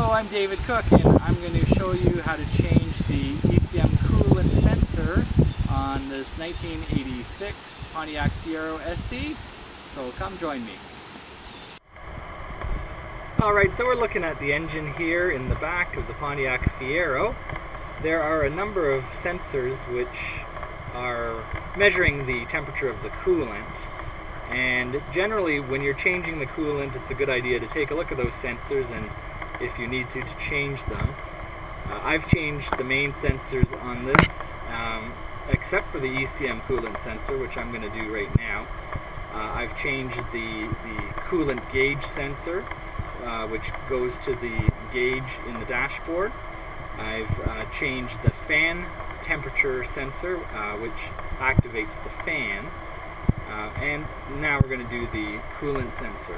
Hello, I'm David Cook, and I'm going to show you how to change the ECM coolant sensor on this 1986 Pontiac Fiero SE. So come join me. Alright, so we're looking at the engine here in the back of the Pontiac Fiero. There are a number of sensors which are measuring the temperature of the coolant. And generally, when you're changing the coolant, it's a good idea to take a look at those sensors, and if you need to change them. I've changed the main sensors on this, except for the ECM coolant sensor, which I'm going to do right now. I've changed the coolant gauge sensor, which goes to the gauge in the dashboard. I've changed the fan temperature sensor, which activates the fan. And now we're going to do the coolant sensor.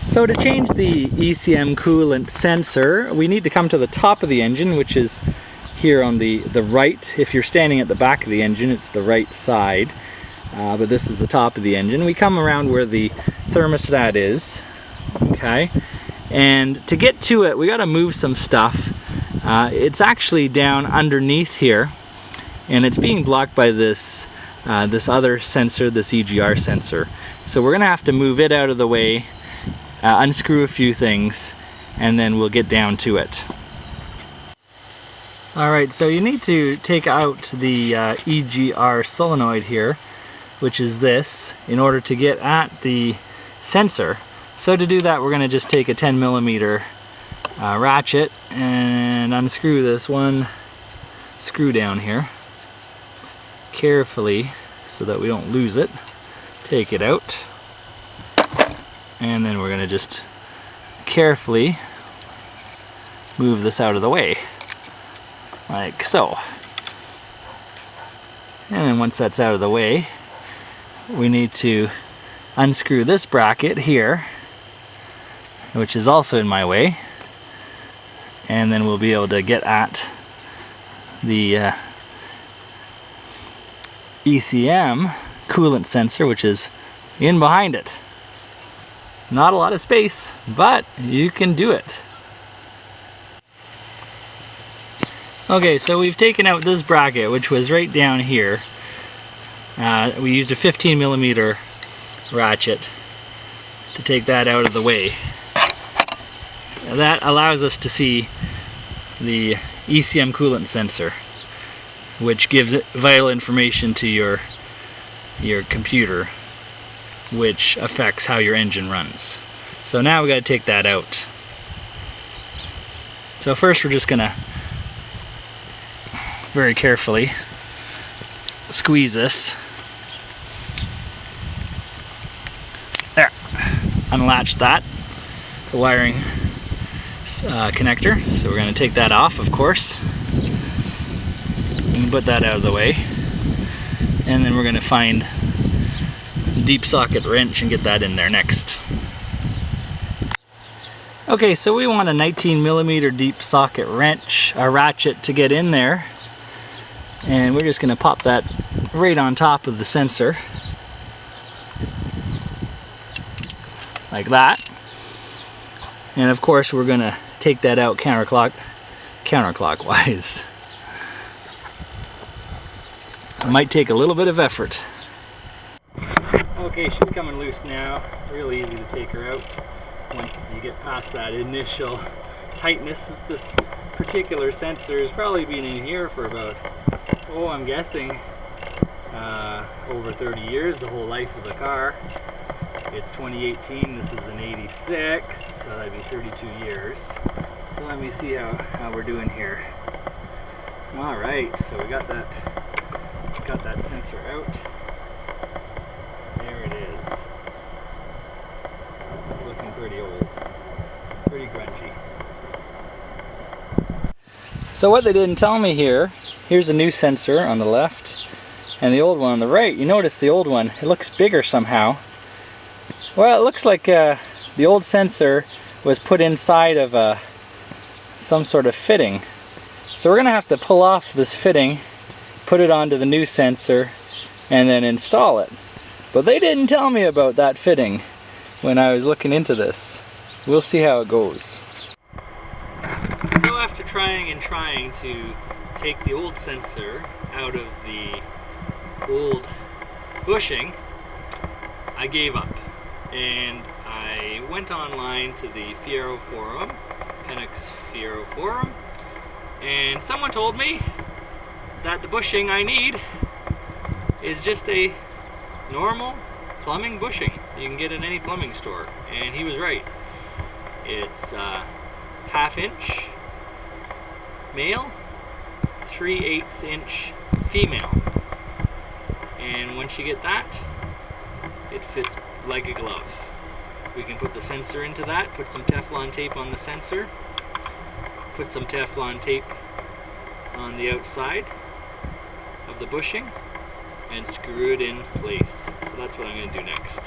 So to change the ECM coolant sensor, we need to come to the top of the engine, which is here on the right. If you're standing at the back of the engine, it's the right side. But this is the top of the engine. We come around where the thermostat is. Okay. And to get to it, we got to move some stuff. It's actually down underneath here, and it's being blocked by this other sensor, this EGR sensor. So we're gonna have to move it out of the way, unscrew a few things, and then we'll get down to it. Alright, so you need to take out the EGR solenoid here, which is this, in order to get at the sensor. So to do that, we're gonna just take a 10mm ratchet and unscrew this one screw down here carefully so that we don't lose it. Take it out, and then we're going to just carefully move this out of the way, like so. And then once that's out of the way, we need to unscrew this bracket here, which is also in my way, and then we'll be able to get at the ECM coolant sensor, which is in behind it. Not a lot of space, but you can do it. Okay, so we've taken out this bracket, which was right down here. We used a 15mm ratchet to take that out of the way. That allows us to see the ECM coolant sensor, which gives it vital information to your computer, which affects how your engine runs. So now we got to take that out. So first we're just gonna very carefully squeeze this. There, unlatch that, the wiring connector. So we're going to take that off, of course, and put that out of the way, and then we're going to find a deep socket wrench and get that in there next. Okay, so we want a 19mm deep socket wrench, a ratchet, to get in there, and we're just going to pop that right on top of the sensor like that. And of course we're going to take that out counterclockwise. It might take a little bit of effort. Okay, she's coming loose now. Really easy to take her out once you get past that initial tightness. This particular sensor has probably been in here for about, I'm guessing, over 30 years, the whole life of the car. It's 2018, this is an 86, so that'd be 32 years. So let me see how we're doing here. Alright, so we got that sensor out. There it is. It's looking pretty old, pretty grungy. So what they didn't tell me here, here's a new sensor on the left and the old one on the right. You notice the old one, it looks bigger somehow. Well, it looks like the old sensor was put inside of some sort of fitting. So we're going to have to pull off this fitting, put it onto the new sensor, and then install it. But they didn't tell me about that fitting when I was looking into this. We'll see how it goes. trying to take the old sensor out of the old bushing, I gave up. And I went online to the Fiero forum, Pontiac Fiero forum, and someone told me that the bushing I need is just a normal plumbing bushing you can get in any plumbing store, and he was right. It's 1/2 inch male, 3/8 inch female, and once you get that, it fits like a glove. We can put the sensor into that, put some Teflon tape on the sensor, put some Teflon tape on the outside of the bushing, and screw it in place. So that's what I'm going to do next.